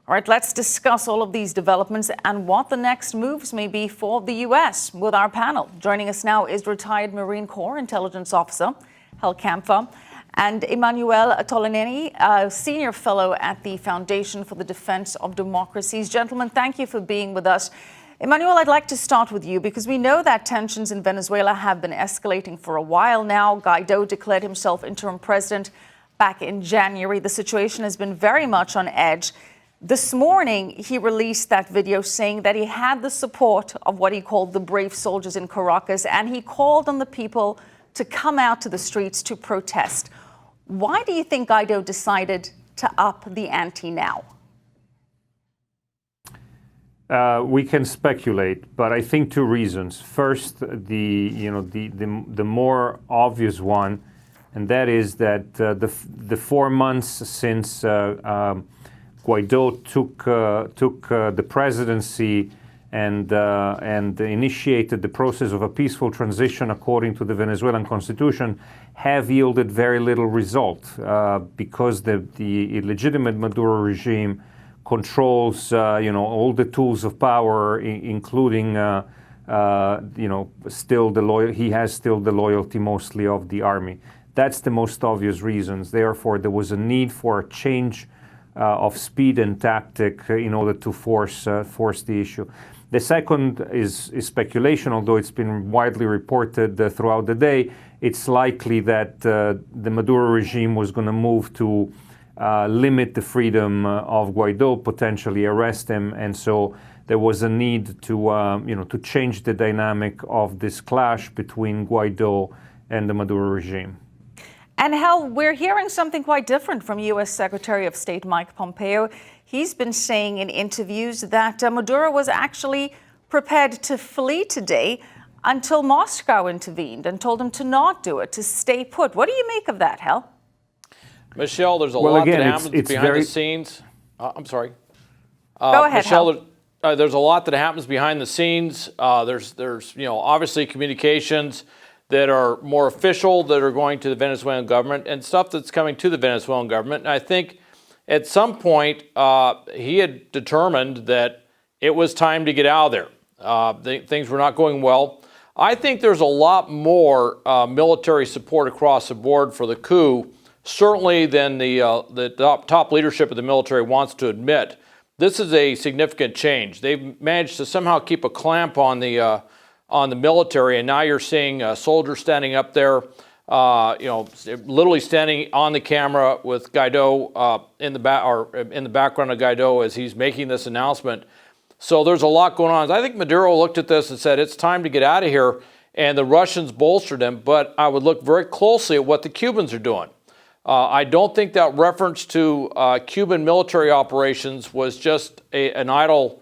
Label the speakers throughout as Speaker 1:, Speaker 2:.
Speaker 1: All right, let's discuss all of these developments and what the next moves may be for the U.S. with our panel. Joining us now is retired Marine Corps Intelligence Officer Hal Kempfer and Emmanuel Tolenini, a senior fellow at the Foundation for the Defense of Democracies. Gentlemen, thank you for being with us. Emmanuel, I'd like to start with you because we know that tensions in Venezuela have been escalating for a while now. Guaido declared himself interim president back in January. The situation has been very much on edge. This morning, he released that video saying that he had the support of what he called the brave soldiers in Caracas, and he called on the people to come out to the streets to protest. Why do you think Guaido decided to up the ante now?
Speaker 2: We can speculate, but I think two reasons. First, the more obvious one, and that is that the 4 months since Guaido took the presidency and initiated the process of a peaceful transition according to the Venezuelan constitution have yielded very little result because the illegitimate Maduro regime controls, all the tools of power, including, he has still the loyalty mostly of the army. That's the most obvious reasons. Therefore, there was a need for a change of speed and tactic in order to force the issue. The second is speculation, although it's been widely reported throughout the day. It's likely that the Maduro regime was going to move to limit the freedom of Guaido, potentially arrest him, and so there was a need to change the dynamic of this clash between Guaido and the Maduro regime.
Speaker 1: And Hal, we're hearing something quite different from U.S. Secretary of State Mike Pompeo. He's been saying in interviews that Maduro was actually prepared to flee today until Moscow intervened and told him to not do it, to stay put. What do you make of that, Hal?
Speaker 3: Michelle, there's a lot that happens behind the scenes. I'm sorry.
Speaker 1: Go ahead,
Speaker 3: Michelle, there's a lot that happens behind the scenes. There's obviously communications that are more official that are going to the Venezuelan government and stuff that's coming to the Venezuelan government. And I think at some point he had determined that it was time to get out of there. Things were not going well. I think there's a lot more military support across the board for the coup, certainly than the top leadership of the military wants to admit. This is a significant change. They've managed to somehow keep a clamp on the military, and now you're seeing soldiers standing up there, literally standing on the camera with Guaido in the background of Guaido as he's making this announcement. So there's a lot going on. I think Maduro looked at this and said, it's time to get out of here, and the Russians bolstered him, but I would look very closely at what the Cubans are doing. I don't think that reference to Cuban military operations was just an idle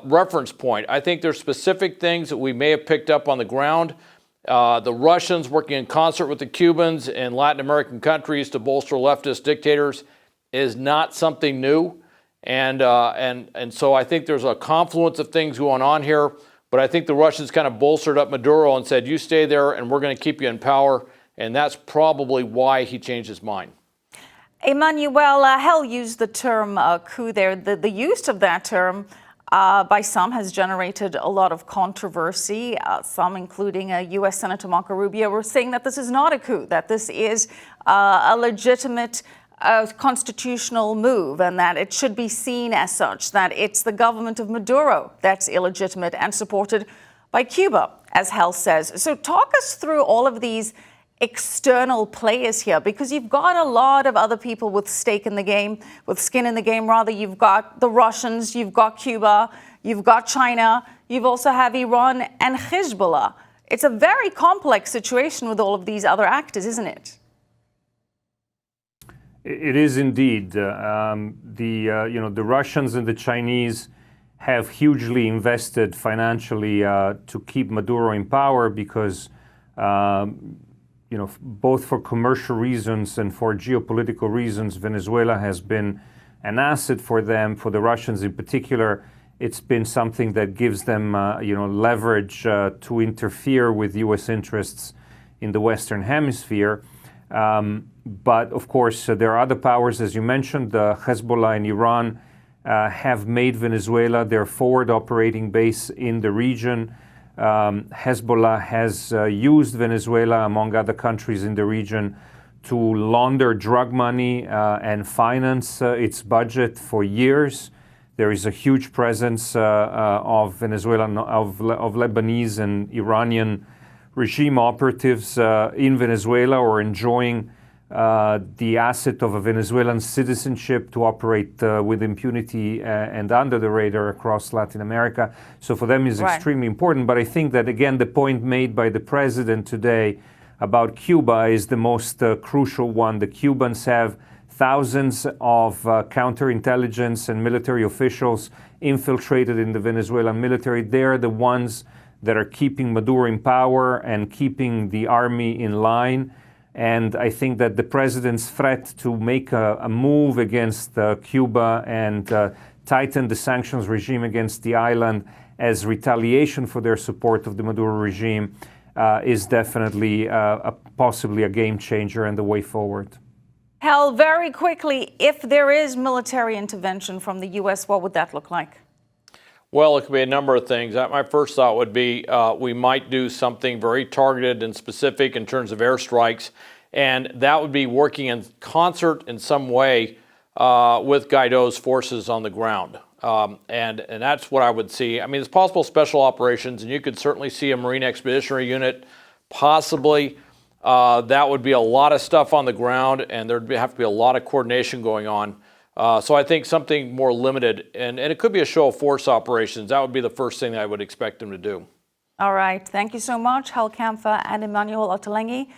Speaker 3: reference point. I think there's specific things that we may have picked up on the ground. The Russians working in concert with the Cubans in Latin American countries to bolster leftist dictators is not something new. And so I think there's a confluence of things going on here. But I think the Russians kind of bolstered up Maduro and said, you stay there and we're going to keep you in power. And that's probably why he changed his mind.
Speaker 1: Emmanuel, Hal used the term coup there. The use of that term by some has generated a lot of controversy. Some, including U.S. Senator Marco Rubio, were saying that this is not a coup, that this is a legitimate constitutional move and that it should be seen as such, that it's the government of Maduro that's illegitimate and supported by Cuba, as Hal says. So talk us through all of these external players here, because you've got a lot of other people with stake in the game, with skin in the game, rather. You've got the Russians, you've got Cuba, you've got China, you've also have Iran and Hezbollah. It's a very complex situation with all of these other actors, isn't it?
Speaker 2: It is indeed. The Russians and the Chinese have hugely invested financially to keep Maduro in power because both for commercial reasons and for geopolitical reasons, Venezuela has been an asset for them. For the Russians in particular, it's been something that gives them, leverage to interfere with U.S. interests in the Western Hemisphere. But of course, there are other powers, as you mentioned, Hezbollah and Iran have made Venezuela their forward operating base in the region. Hezbollah has used Venezuela, among other countries in the region, to launder drug money and finance its budget for years. There is a huge presence of Venezuelan, of Lebanese and Iranian regime operatives in Venezuela, or enjoying the asset of a Venezuelan citizenship to operate with impunity and under the radar across Latin America. So for them is extremely important. But I think that, again, the point made by the president today about Cuba is the most crucial one. The Cubans have thousands of counterintelligence and military officials infiltrated in the Venezuelan military. They're the ones that are keeping Maduro in power and keeping the army in line. And I think that the president's threat to make a move against Cuba and tighten the sanctions regime against the island as retaliation for their support of the Maduro regime is definitely possibly a game changer and the way forward.
Speaker 1: Hal, very quickly, if there is military intervention from the U.S., what would that look like?
Speaker 3: Well, it could be a number of things. My first thought would be we might do something very targeted and specific in terms of airstrikes, and that would be working in concert in some way with Guaido's forces on the ground. And that's what I would see. I mean, it's possible special operations, and you could certainly see a Marine Expeditionary Unit, possibly. That would be a lot of stuff on the ground, and there'd have to be a lot of coordination going on. So I think something more limited, and it could be a show of force operations. That would be the first thing that I would expect them to do.
Speaker 1: All right. Thank you so much, Hal Kempfer and Emmanuel Ottolenghi.